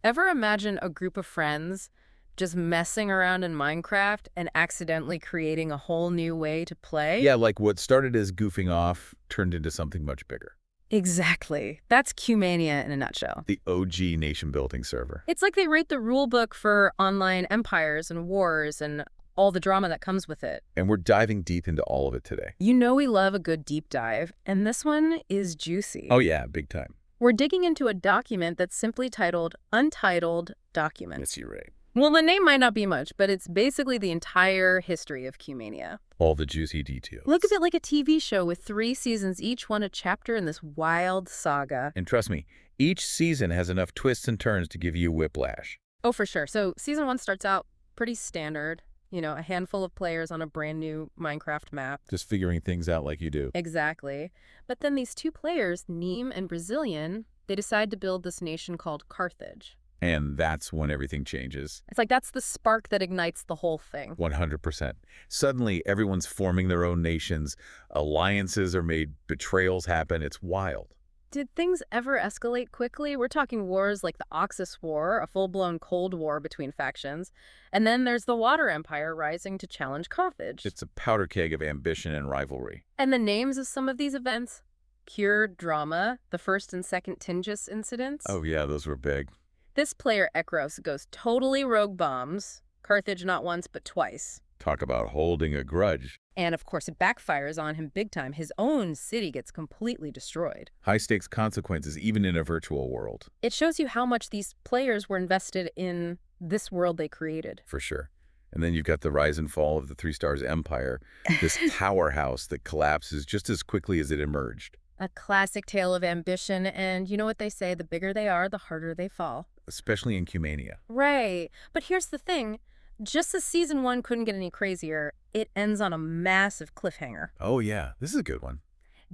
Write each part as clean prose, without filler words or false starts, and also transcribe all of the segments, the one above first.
Ever imagine a group of friends just messing around in Minecraft and accidentally creating a whole new way to play? Yeah, like what started as goofing off turned into something much bigger. Exactly. That's Cumania in a nutshell. The OG nation-building server. It's like they write the rule book for online empires and wars and all the drama that comes with it. And we're diving deep into all of it today. You know we love a good deep dive, and this one is juicy. Oh yeah, big time. We're digging into a document that's simply titled Untitled Document. Yes, you're right. Well, the name might not be much, but it's basically the entire history of Cumania. All the juicy details. Look at it like a TV show with 3 seasons, each one a chapter in this wild saga. And trust me, each season has enough twists and turns to give you whiplash. Oh, for sure. So season 1 starts out pretty standard. You know, a handful of players on a brand new Minecraft map. Just figuring things out like you do. Exactly. But then these 2 players, Neem and Brazilian, they decide to build this nation called Carthage. And that's when everything changes. It's like that's the spark that ignites the whole thing. 100%. Suddenly, everyone's forming their own nations. Alliances are made. Betrayals happen. It's wild. Did things ever escalate quickly? We're talking wars like the Oxus War, a full-blown Cold War between factions. And then there's the Water Empire rising to challenge Carthage. It's a powder keg of ambition and rivalry. And the names of some of these events? Cure Drama, the first and second Tingis incidents. Oh yeah, those were big. This player, Ekros, goes totally rogue bombs. Carthage not once, but twice. Talk about holding a grudge. And of course, it backfires on him big time. His own city gets completely destroyed. High-stakes consequences, even in a virtual world. It shows you how much these players were invested in this world they created. For sure. And then you've got the rise and fall of the Three Stars Empire, this powerhouse that collapses just as quickly as it emerged. A classic tale of ambition, and you know what they say, the bigger they are, the harder they fall. Especially in Cumania. Right. But here's the thing. Just as season 1 couldn't get any crazier, it ends on a massive cliffhanger. Oh yeah, this is a good one.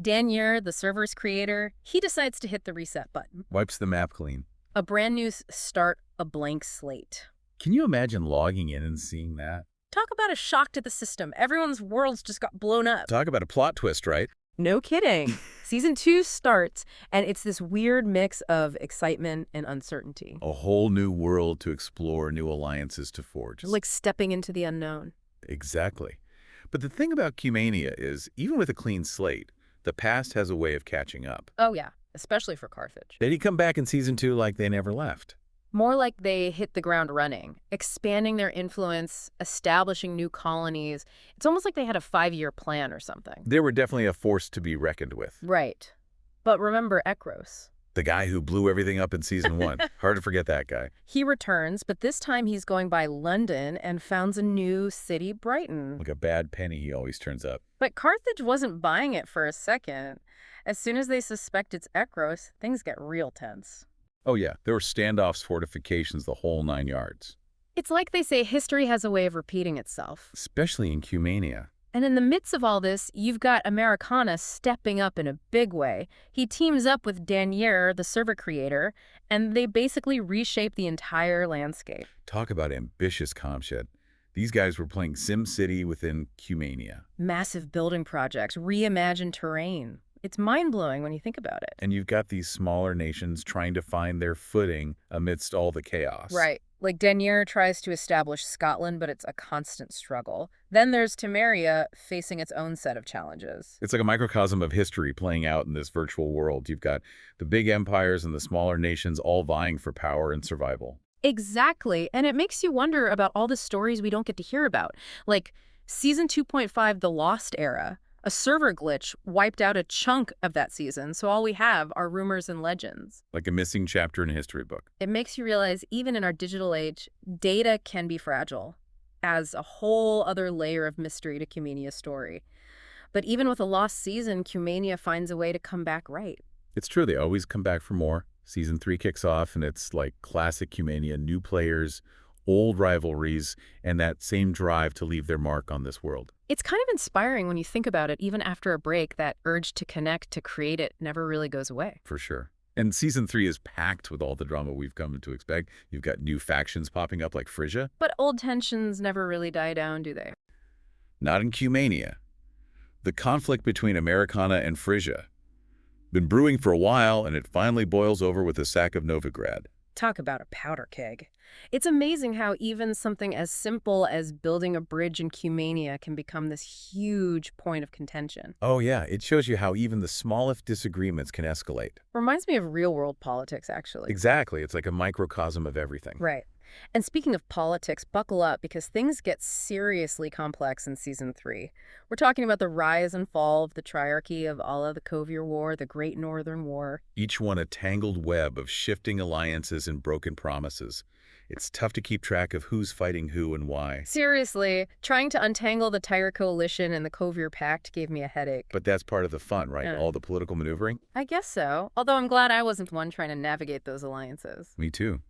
Danier, the server's creator, he decides to hit the reset button. Wipes the map clean. A brand new start, a blank slate. Can you imagine logging in and seeing that? Talk about a shock to the system. Everyone's worlds just got blown up. Talk about a plot twist, right? No kidding. Season 2 starts, and it's this weird mix of excitement and uncertainty. A whole new world to explore, new alliances to forge. Like stepping into the unknown. Exactly. But the thing about Cumania is, even with a clean slate, the past has a way of catching up. Oh yeah, especially for Carthage. They'd come back in season 2 like they never left. More like they hit the ground running, expanding their influence, establishing new colonies. It's almost like they had a 5-year plan or something. They were definitely a force to be reckoned with. Right. But remember Ekros. The guy who blew everything up in season 1. Hard to forget that guy. He returns, but this time he's going by London and founds a new city, Brighton. Like a bad penny, he always turns up. But Carthage wasn't buying it for a second. As soon as they suspect it's Ekros, things get real tense. Oh yeah, there were standoffs, fortifications, the whole 9 yards. It's like they say history has a way of repeating itself. Especially in Cumania. And in the midst of all this, you've got Americana stepping up in a big way. He teams up with Danier, the server creator, and they basically reshape the entire landscape. Talk about ambitious comshed. These guys were playing SimCity within Cumania. Massive building projects, reimagined terrain. It's mind-blowing when you think about it. And you've got these smaller nations trying to find their footing amidst all the chaos. Right. Like Danier tries to establish Scotland, but it's a constant struggle. Then there's Temeria facing its own set of challenges. It's like a microcosm of history playing out in this virtual world. You've got the big empires and the smaller nations all vying for power and survival. Exactly. And it makes you wonder about all the stories we don't get to hear about. Like Season 2.5, The Lost Era. A server glitch wiped out a chunk of that season, so all we have are rumors and legends. Like a missing chapter in a history book. It makes you realize, even in our digital age, data can be fragile, adds a whole other layer of mystery to Cumania's story. But even with a lost season, Cumania finds a way to come back right. It's true, they always come back for more. Season 3 kicks off, and it's like classic Cumania, new players, old rivalries, and that same drive to leave their mark on this world. It's kind of inspiring when you think about it. Even after a break, that urge to connect, to create it, never really goes away. For sure. And season 3 is packed with all the drama we've come to expect. You've got new factions popping up like Frisia. But old tensions never really die down, do they? Not in Cumania. The conflict between Americana and Frisia. Been brewing for a while, and it finally boils over with the sack of Novigrad. Talk about a powder keg. It's amazing how even something as simple as building a bridge in Cumania can become this huge point of contention. Oh, yeah, it shows you how even the smallest disagreements can escalate. Reminds me of real-world politics, actually. Exactly, it's like a microcosm of everything. Right. And speaking of politics, buckle up because things get seriously complex in season 3. We're talking about the rise and fall of the triarchy of Allah, the Kovier War, the Great Northern War. Each one a tangled web of shifting alliances and broken promises. It's tough to keep track of who's fighting who and why. Seriously, trying to untangle the Tyre Coalition and the Kovier Pact gave me a headache. But that's part of the fun, right? Uh, All the political maneuvering? I guess so, although I'm glad I wasn't the one trying to navigate those alliances. Me too.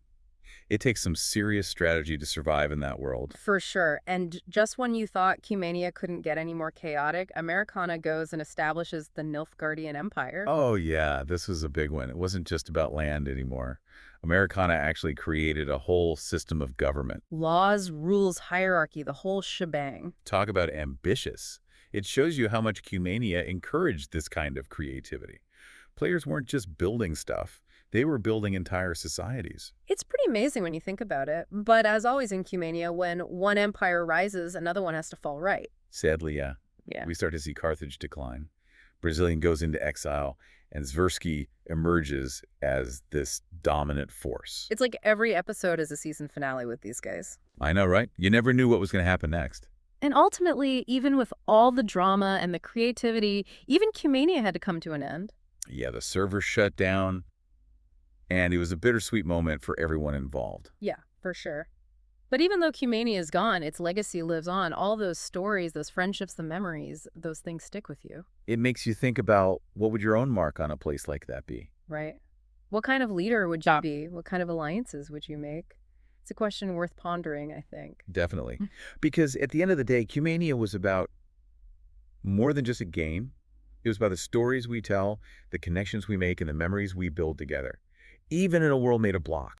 It takes some serious strategy to survive in that world. For sure. And just when you thought Cumania couldn't get any more chaotic, Americana goes and establishes the Nilfgaardian Empire. Oh, yeah, this was a big one. It wasn't just about land anymore. Americana actually created a whole system of government. Laws, rules, hierarchy, the whole shebang. Talk about ambitious. It shows you how much Cumania encouraged this kind of creativity. Players weren't just building stuff. They were building entire societies. It's pretty amazing when you think about it. But as always in Cumania, when one empire rises, another one has to fall right. Sadly, yeah, Yeah. we start to see Carthage decline. Brazilian goes into exile, and Zwersky emerges as this dominant force. It's like every episode is a season finale with these guys. I know, right? You never knew what was going to happen next. And ultimately, even with all the drama and the creativity, even Cumania had to come to an end. Yeah, the server shut down, and it was a bittersweet moment for everyone involved. Yeah, for sure. But even though Cumania is gone, its legacy lives on. All those stories, those friendships, the memories, those things stick with you, It makes you think about what would your own mark on a place like that be? right? What kind of leader would you be? What kind of alliances would you make? It's a question worth pondering, I think. Definitely. Because at the end of the day, Cumania was about more than just a game. It was about the stories we tell, the connections we make, and the memories we build together, even in a world made of blocks.